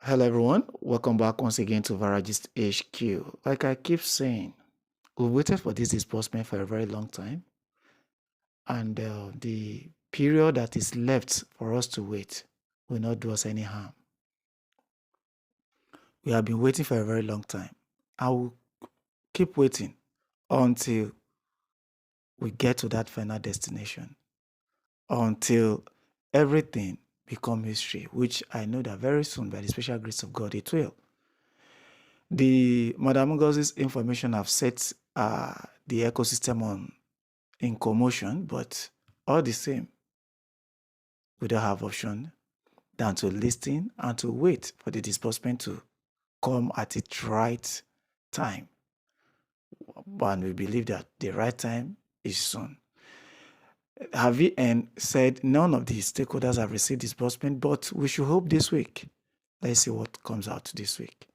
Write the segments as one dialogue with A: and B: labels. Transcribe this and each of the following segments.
A: Hello everyone, welcome back once again to Varagist HQ. Like I keep saying, we waited for this disbursement for a very long time, and the period that is left for us to wait will not do us any harm. We have been waiting for a very long time. I will keep waiting until we get to that final destination, until everything becomes history, which I know that very soon, by the special grace of God, it will. The Madam Ngozi's information have set the ecosystem in commotion, but all the same, we don't have option than to listen and to wait for the disbursement to come at its right time. And we believe that the right time is soon. HVN said none of the stakeholders have received disbursement, but we should hope this week. Let's see what comes out this week.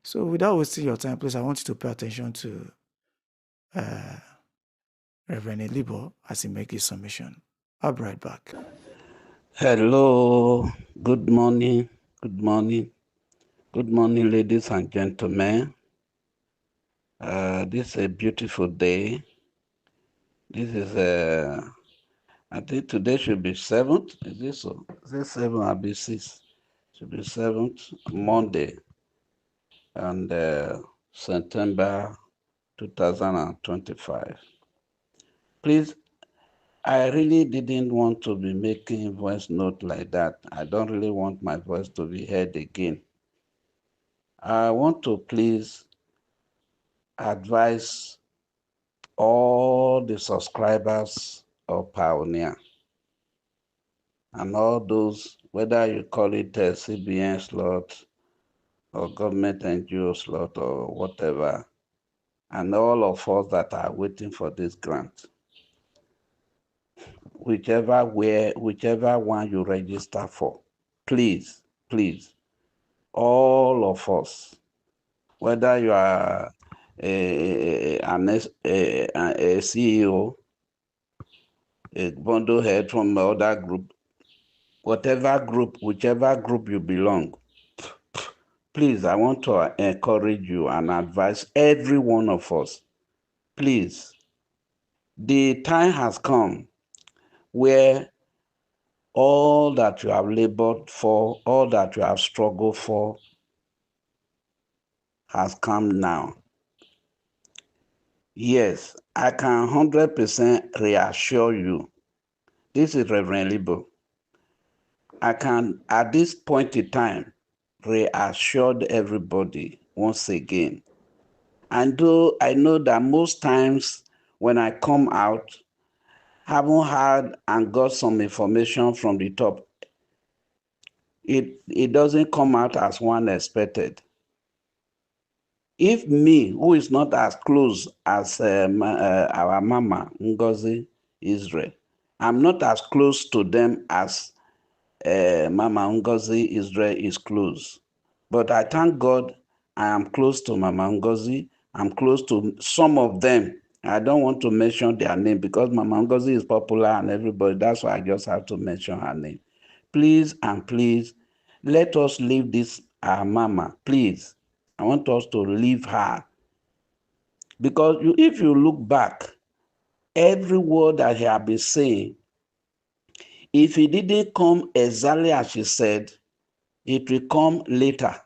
A: So without wasting your time, please, I want you to pay attention to Reverend Elibo as he makes his submission. I'll be right back.
B: Hello, good morning, ladies and gentlemen. This is a beautiful day. This is I think today should be 7th. Is this so? Is it 7 or be 6? Should be 7th, Monday, and September 2025. Please, I really didn't want to be making voice note like that. I don't really want my voice to be heard again. I want to please advise all the subscribers of Pioneer and all those, whether you call it a CBN slot or government NGO slot or whatever, and all of us that are waiting for this grant, whichever one you register for, please, all of us, whether you are a CEO, a bundle head from other group, whichever group you belong, please, I want to encourage you and advise every one of us, please, the time has come where all that you have labored for, all that you have struggled for has come now. Yes, I can 100% reassure you. This is Reverend Libo. I can, at this point in time, reassure everybody once again. And though I know that most times when I come out, haven't had and got some information from the top, it doesn't come out as one expected. If me, who is not as close as our mama, Ngozi Israel, I'm not as close to them as Mama Ngozi Israel is close. But I thank God I am close to Mama Ngozi. I'm close to some of them. I don't want to mention their name because Mama Ngozi is popular and everybody. That's why I just have to mention her name. Please and please, let us leave this our mama. Please, I want us to leave her. Because if you look back, every word that he had been saying, if he didn't come exactly as she said, it will come later.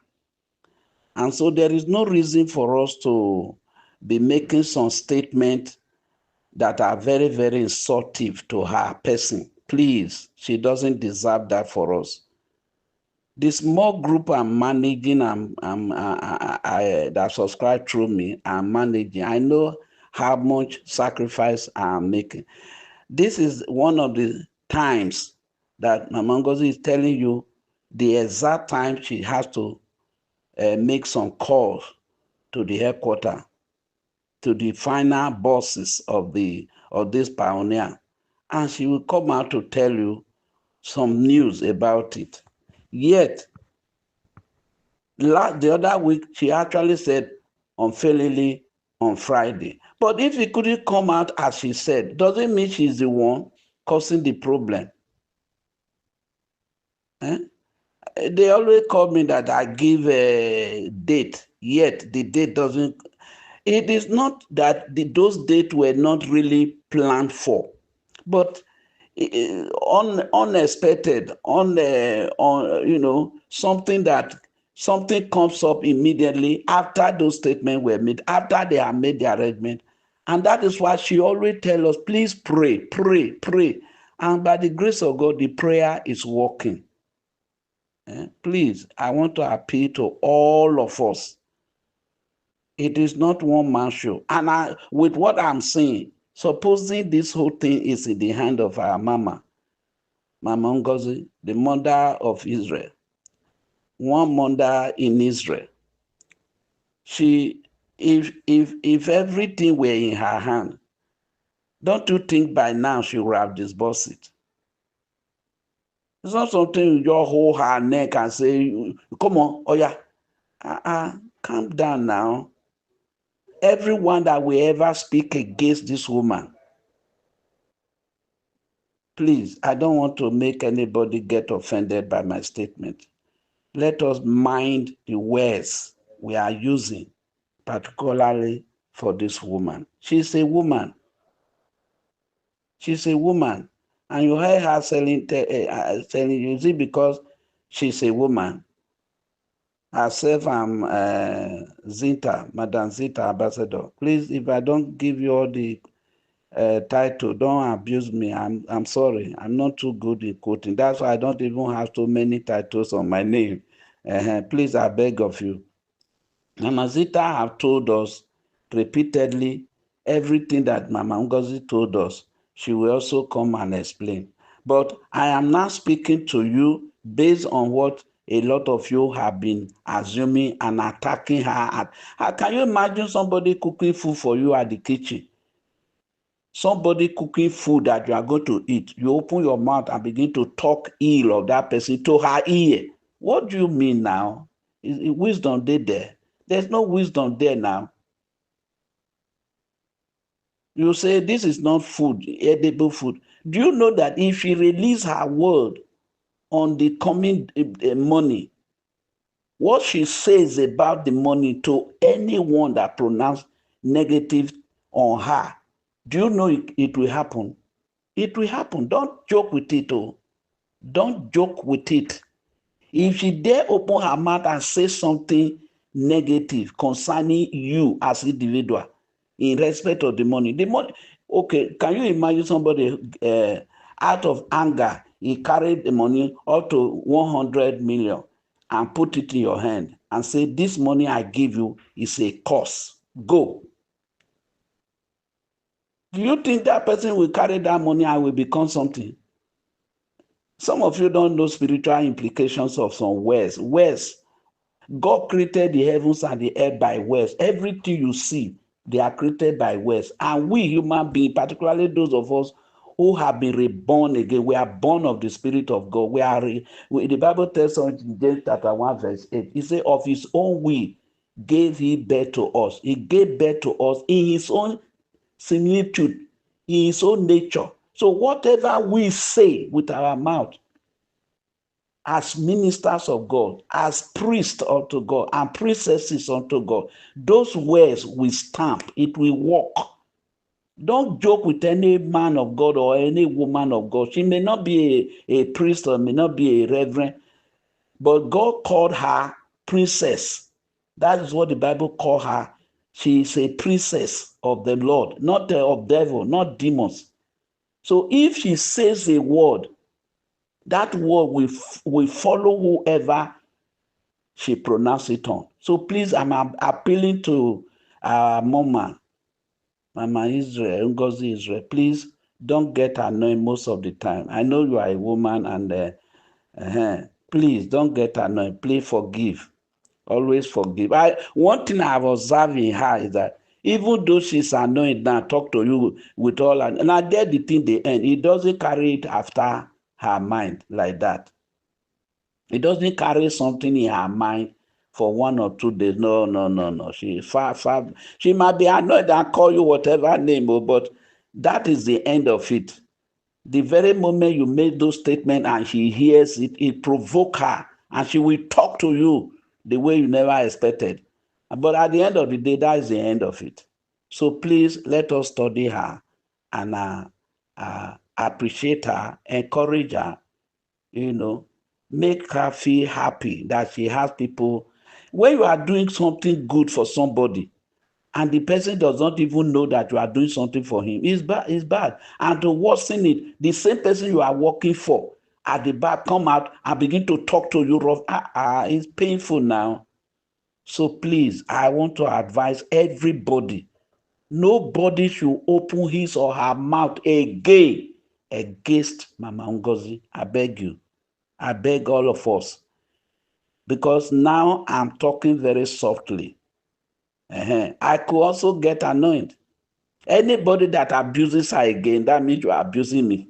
B: And so there is no reason for us to be making some statements that are very, very insultive to her person. Please, she doesn't deserve that for us. The small group I'm managing, that subscribe through me, I'm managing. I know how much sacrifice I'm making. This is one of the times that Mama Ngozi is telling you the exact time she has to make some calls to the headquarters, to the final bosses of this Pioneer, and she will come out to tell you some news about it. Yet, the other week, she actually said unfailingly on Friday. But if it couldn't come out as she said, doesn't mean she's the one causing the problem. Eh? They always call me that I give a date, yet the date doesn't. It is not that those dates were not really planned for, but unexpected, something comes up immediately after those statements were made, after they have made the arrangement. And that is why she always tells us, please pray, pray, pray. And by the grace of God, the prayer is working. Please, I want to appeal to all of us. It is not one man show. And with what I'm saying, supposing this whole thing is in the hand of our Mama Mangazi, the mother of Israel, one mother in Israel, if everything were in her hand, don't you think by now she would have disbursed it? It's not something you just hold her neck and say, come on, oh yeah, calm down now. Everyone that will ever speak against this woman, please, I don't want to make anybody get offended by my statement. Let us mind the words we are using, particularly for this woman. She's a woman. She's a woman. And you heard her telling you, is it because she's a woman? Herself, I'm Zita, Madam Zita Ambassador. Please, if I don't give you all the title, don't abuse me. I'm sorry. I'm not too good in quoting. That's why I don't even have so many titles on my name. Please, I beg of you. Mama Zita have told us repeatedly everything that Mama Ngozi told us. She will also come and explain. But I am now speaking to you based on what a lot of you have been assuming and attacking her at. Can you imagine somebody cooking food for you at the kitchen? Somebody cooking food that you are going to eat. You open your mouth and begin to talk ill of that person to her ear. What do you mean now? Is wisdom there? There's no wisdom there now. You say this is not food, edible food. Do you know that if she release her word on the coming money, what she says about the money to anyone that pronounce negative on her, do you know it will happen? It will happen. Don't joke with it. Oh. Don't joke with it. If she dare open her mouth and say something negative concerning you as individual in respect of the money, okay, can you imagine somebody out of anger, he carried the money up to 100 million and put it in your hand and say, this money I give you is a curse. Go. Do you think that person will carry that money and will become something? Some of you don't know spiritual implications of some words. Words. God created the heavens and the earth by words. Everything you see, they are created by words. And we human beings, particularly those of us who have been reborn again, we are born of the Spirit of God. The Bible tells us in James chapter 1, verse 8, it says, of his own will gave he birth to us. He gave birth to us in his own similitude, in his own nature. So whatever we say with our mouth, as ministers of God, as priests unto God, and priestesses unto God, those words will stamp, it will work. Don't joke with any man of God or any woman of God. She may not be a priest or may not be a reverend, but God called her princess. That is what the Bible called her. She is a princess of the Lord, not of devil, not demons. So if she says a word, that word will follow whoever she pronounced it on. So please, I'm appealing to our Mama Israel, Ngozi Israel. Please don't get annoyed most of the time. I know you are a woman and please don't get annoyed. Please forgive. Always forgive. One thing I've observed in her is that even though she's annoyed now, talk to you with all, and I get the thing they end. It doesn't carry it after her mind like that. It doesn't carry something in her mind for 1 or 2 days. No. She far. She might be annoyed and call you whatever name, but that is the end of it. The very moment you make those statements and she hears it, it provoke her and she will talk to you the way you never expected. But at the end of the day, that is the end of it. So please let us study her and appreciate her, encourage her, make her feel happy that she has people. When you are doing something good for somebody, and the person does not even know that you are doing something for him, it's bad. It's bad. And to worsen it, the same person you are working for at the back come out and begin to talk to you rough. It's painful now. So please, I want to advise everybody, nobody should open his or her mouth again against Mama Ngozi. I beg you. I beg all of us. Because now I'm talking very softly. I could also get annoyed. Anybody that abuses her again, that means you are abusing me.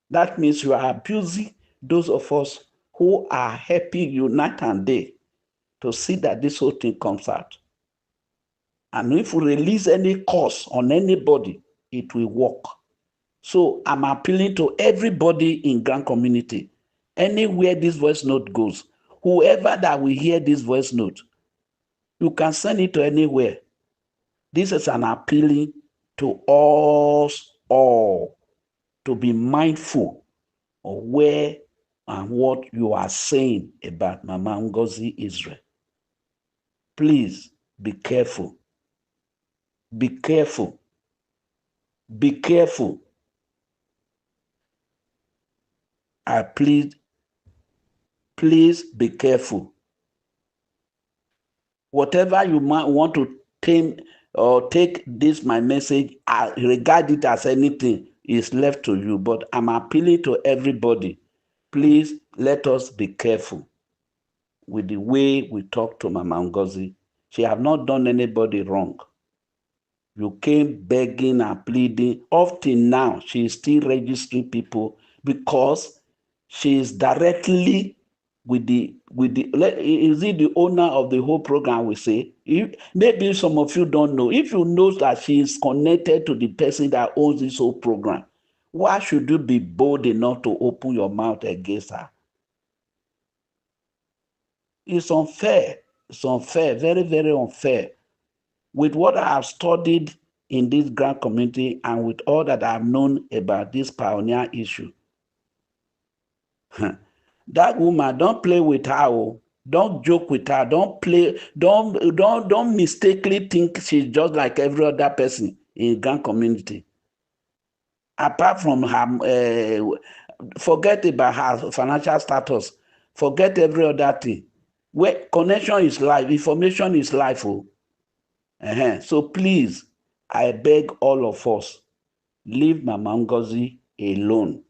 B: That means you are abusing those of us who are helping you night and day to see that this whole thing comes out. And if we release any curse on anybody, it will work. So I'm appealing to everybody in Grand Community. Anywhere this voice note goes, whoever that will hear this voice note, you can send it to anywhere. This is an appealing to us all to be mindful of where and what you are saying about Mama Ngozi Israel. Please be careful. Be careful. Be careful. I plead, please be careful. Whatever you might want to take this my message, I regard it as anything, is left to you. But I'm appealing to everybody. Please let us be careful with the way we talk to Mama Ngozi. She have not done anybody wrong. You came begging and pleading. Up till now, she is still registering people because she is directly with the is it the owner of the whole program, we say. Maybe some of you don't know. If you know that she is connected to the person that owns this whole program, why should you be bold enough to open your mouth against her? It's unfair. It's unfair, very, very unfair. With what I have studied in this Grand Community and with all that I've known about this pioneer issue, that woman, don't play with her. Don't joke with her. Don't play. Don't mistakenly think she's just like every other person in Grand Community. Apart from her, forget about her financial status. Forget every other thing. Where connection is life, information is life. So please, I beg all of us, leave Mama Ngozi alone.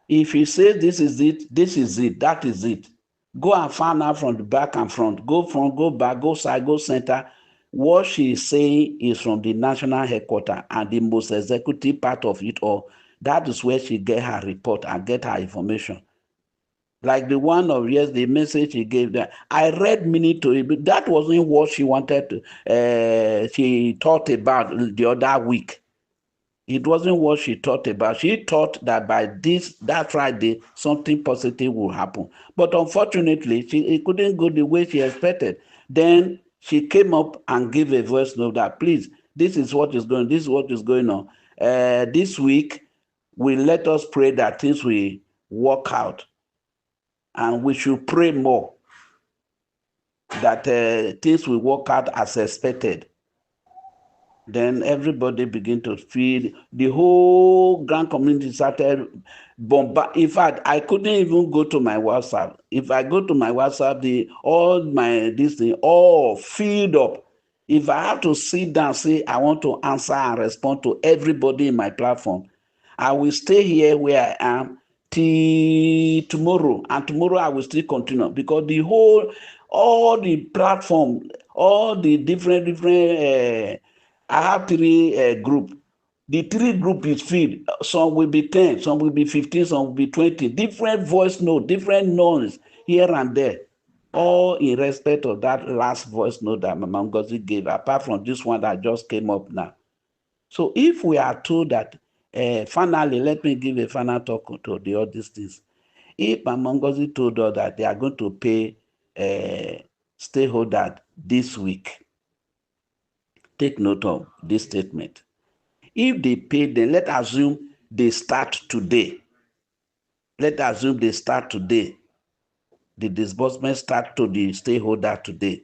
B: If he says this is it, that is it. Go and find out from the back and front. Go front, go back, go side, go center. What she is saying is from the national headquarters and the most executive part of it all. That is where she get her report and get her information. Like the one of the message she gave that I read meaning to it, but that wasn't what she wanted to. She thought about the other week. It wasn't what she thought about. She thought that by that Friday, something positive will happen. But unfortunately, it couldn't go the way she expected. Then she came up and gave a voice note that, please, this is what is going on. This week, let us pray that things will work out. And we should pray more that things will work out as expected. Then everybody began to feel, the whole Grand Community started bombarding. In fact, I couldn't even go to my WhatsApp. If I go to my WhatsApp, all filled up. If I have to sit down, say I want to answer and respond to everybody in my platform, I will stay here where I am till tomorrow, and tomorrow I will still continue because all the platform, all the different I have three group. The three group is filled. Some will be 10, some will be 15, some will be 20. Different voice note, different noise here and there. All in respect of that last voice note that Mama Ngozi gave, apart from this one that just came up now. So if we are told that, finally, let me give a final talk to all these things. If Mama Ngozi told us that they are going to pay stakeholder this week, take note of this statement. If they pay, then let's assume they start today. Let's assume they start today. The disbursement start to the stakeholder today.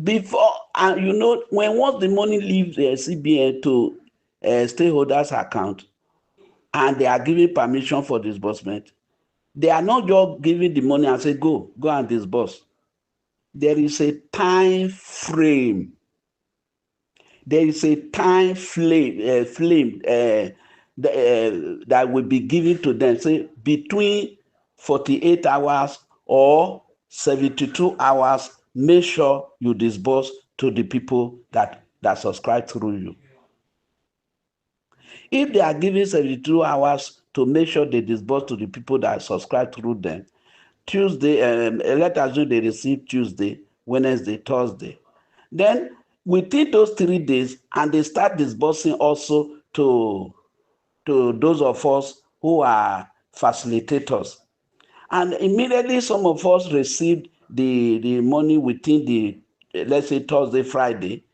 B: Before, and when once the money leaves the CBN to stakeholders account, and they are giving permission for disbursement, they are not just giving the money and say go and disburse. There is a time frame. There is a time frame that will be given to them, say between 48 hours or 72 hours. Make sure you disburse to the people that subscribe through you. If they are giving 72 hours to make sure they disburse to the people that subscribe through them, Tuesday, let us assume they receive Tuesday, Wednesday, Thursday. Then within those 3 days, and they start disbursing also to those of us who are facilitators. And immediately some of us received the money within the, let's say, Thursday, Friday.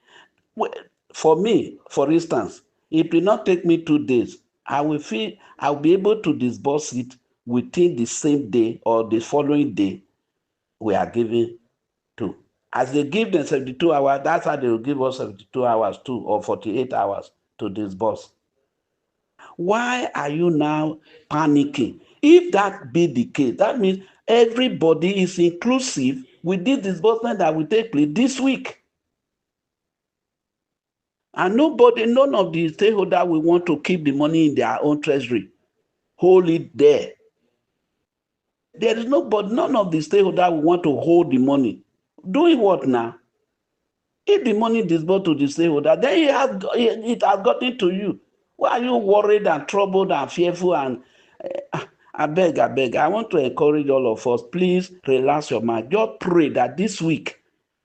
B: For me, for instance, it will not take me 2 days. I'll be able to disburse it within the same day or the following day we are giving to. As they give them 72 hours, that's how they will give us 72 hours too, or 48 hours to disburse. Why are you now panicking? If that be the case, that means everybody is inclusive with this disbursement that will take place this week. And none of the stakeholders will want to keep the money in their own treasury, hold it there. There is none of the stakeholders will want to hold the money. Doing what now? If the money disbursed to the stakeholder, then it has gotten to you. Why are you worried and troubled and fearful? And I beg, I want to encourage all of us, please relax your mind. Just pray that this week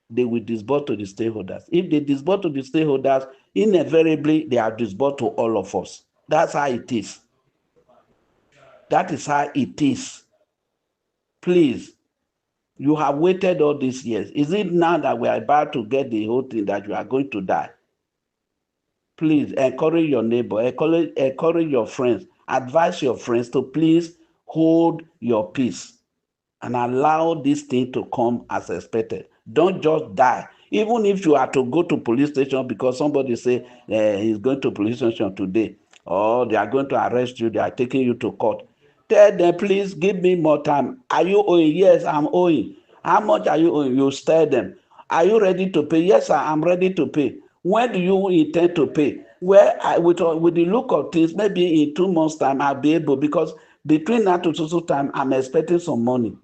B: they will disburse to the stakeholders. If they disburse to the stakeholders, invariably they are disbursed to all of us. That's how it is. That is how it is. Please, you have waited all these years. Is it now that we are about to get the whole thing that you are going to die? Please encourage your neighbor, encourage your friends, advise your friends to please hold your peace and allow this thing to come as expected. Don't just die. Even if you are to go to police station because somebody say he's going to police station today, or they are going to arrest you, they are taking you to court. Tell them, please give me more time. Are you owing? Yes, I'm owing. How much are you owing? You tell them. Are you ready to pay? Yes, sir, I'm ready to pay. When do you intend to pay? Well, with the look of things, maybe in 2 months' time, I'll be able, because between now to so time, I'm expecting some money.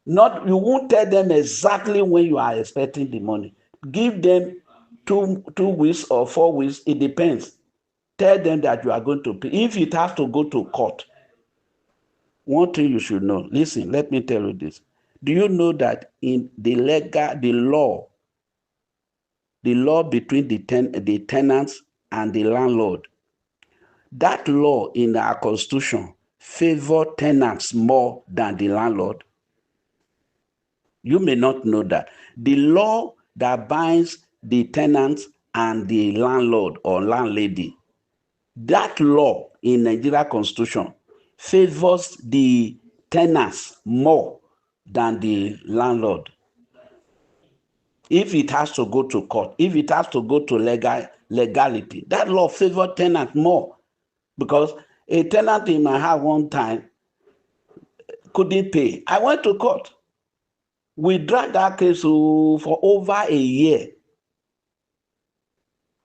B: Not, you won't tell them exactly when you are expecting the money. Give them 2 weeks or 4 weeks. It depends. Tell them that you are going to pay. If it has to go to court, one thing you should know. Listen, let me tell you this. Do you know that in the law between the tenants and the landlord, that law in our constitution favor tenants more than the landlord? You may not know that. The law that binds the tenants and the landlord or landlady, that law in Nigeria constitution favors the tenants more than the landlord. If it has to go to court, if it has to go to legality, that law favors tenants more, because a tenant in my house one time couldn't pay. I went to court. We dragged that case for over a year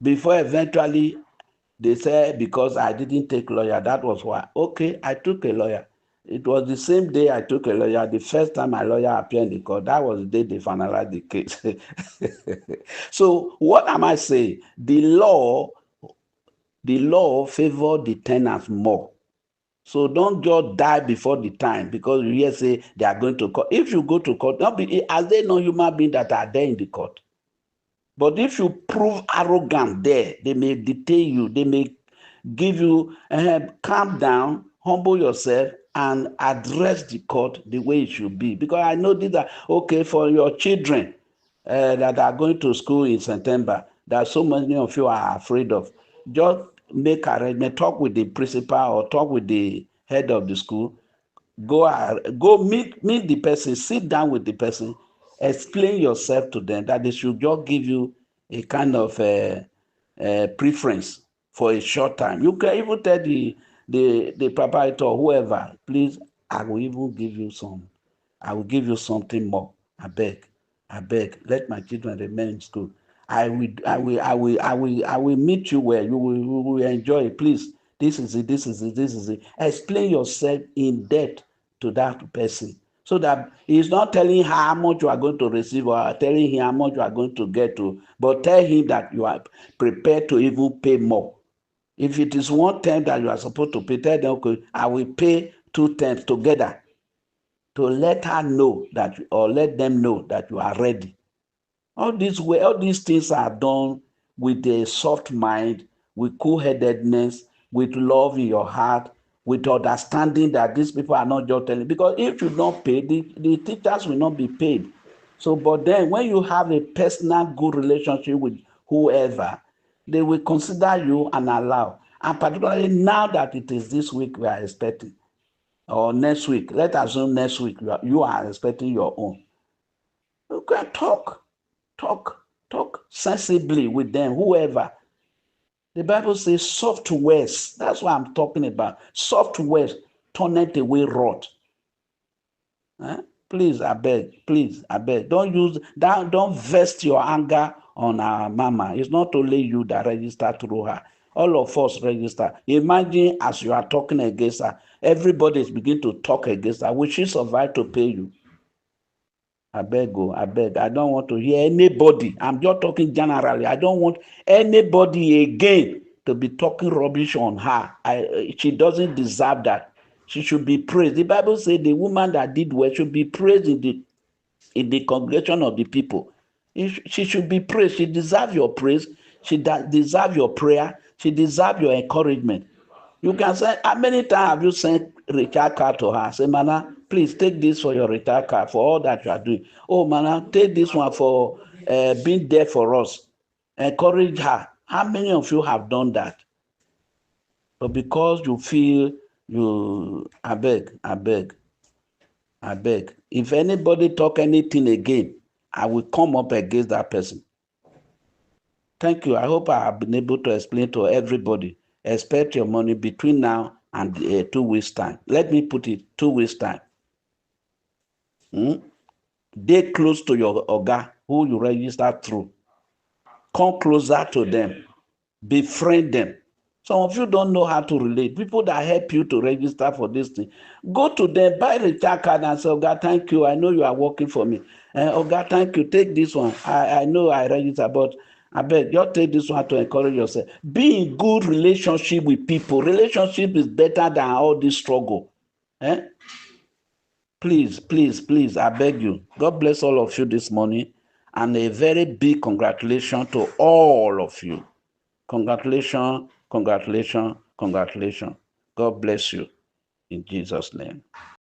B: before eventually they said because I didn't take lawyer, that was why. Okay, I took a lawyer. It was the same day I took a lawyer. The first time my lawyer appeared in court, that was the day they finalized the case. So what am I saying? The law favor the tenants more. So don't just die before the time because you hear say they are going to court. If you go to court, are there no human beings that are there in the court? But if you prove arrogant there, they may detain you. They may give you calm down, humble yourself and address the court the way it should be. Because I know these are okay for your children that are going to school in September, that so many of you are afraid of. Just make arrangement, talk with the principal or talk with the head of the school. Go meet the person, sit down with the person, explain yourself to them that they should just give you a kind of preference for a short time. You can even tell the proprietor or whoever, please, I will even give you some, I will give you something more. I beg, let my children remain in school. I will meet you where you will enjoy it. Please, this is it, this is it, this is it. Explain yourself in depth to that person so that he's not telling her how much you are going to receive or telling him how much you are going to get to, but tell him that you are prepared to even pay more. If it is 1/10 that you are supposed to pay, tell them, okay, I will pay 2/10 together, to let her know that, or let them know that you are ready. All these things are done with a soft mind, with cool-headedness, with love in your heart, with understanding that these people are not just telling. Because if you don't pay, the teachers will not be paid. So, but then when you have a personal good relationship with whoever, they will consider you and allow. And particularly now that it is this week we are expecting, or next week, let's assume next week you are expecting your own. You can talk sensibly with them, whoever. The Bible says soft words. That's what I'm talking about. Soft words turneth away wrath. Eh? Please, I beg. Please, I beg. Don't use that. Don't vest your anger on our mama. It's not only you that register through her. All of us register. Imagine as you are talking against her, everybody is beginning to talk against her. Will she survive to pay you? I beg. I don't want to hear anybody. I'm just talking generally. I don't want anybody again to be talking rubbish on her. She doesn't deserve that. She should be praised. The Bible says the woman that did well should be praised in the congregation of the people. She should be praised. She deserves your praise. She deserves your prayer. She deserves your encouragement. You can say, how many times have you sent recharge card to her? Say, Mana, please take this for your recharge card for all that you are doing. Oh, Mana, take this one for being there for us. Encourage her. How many of you have done that? But because you feel I beg. If anybody talk anything again, I will come up against that person. Thank you. I hope I have been able to explain to everybody. Expect your money between now and 2 weeks' time. Let me put it 2 weeks' time. They close to your Oga who you register through. Come closer to them. Befriend them. Some of you don't know how to relate. People that help you to register for this thing, go to them, buy the recharge card and say, Oga, thank you. I know you are working for me. Oga, thank you. Take this one. I know I register, but I beg, just take this one to encourage yourself. Be in good relationship with people. Relationship is better than all this struggle. Eh? Please, I beg you. God bless all of you this morning. And a very big congratulations to all of you. Congratulations, congratulations, congratulations. God bless you in Jesus' name.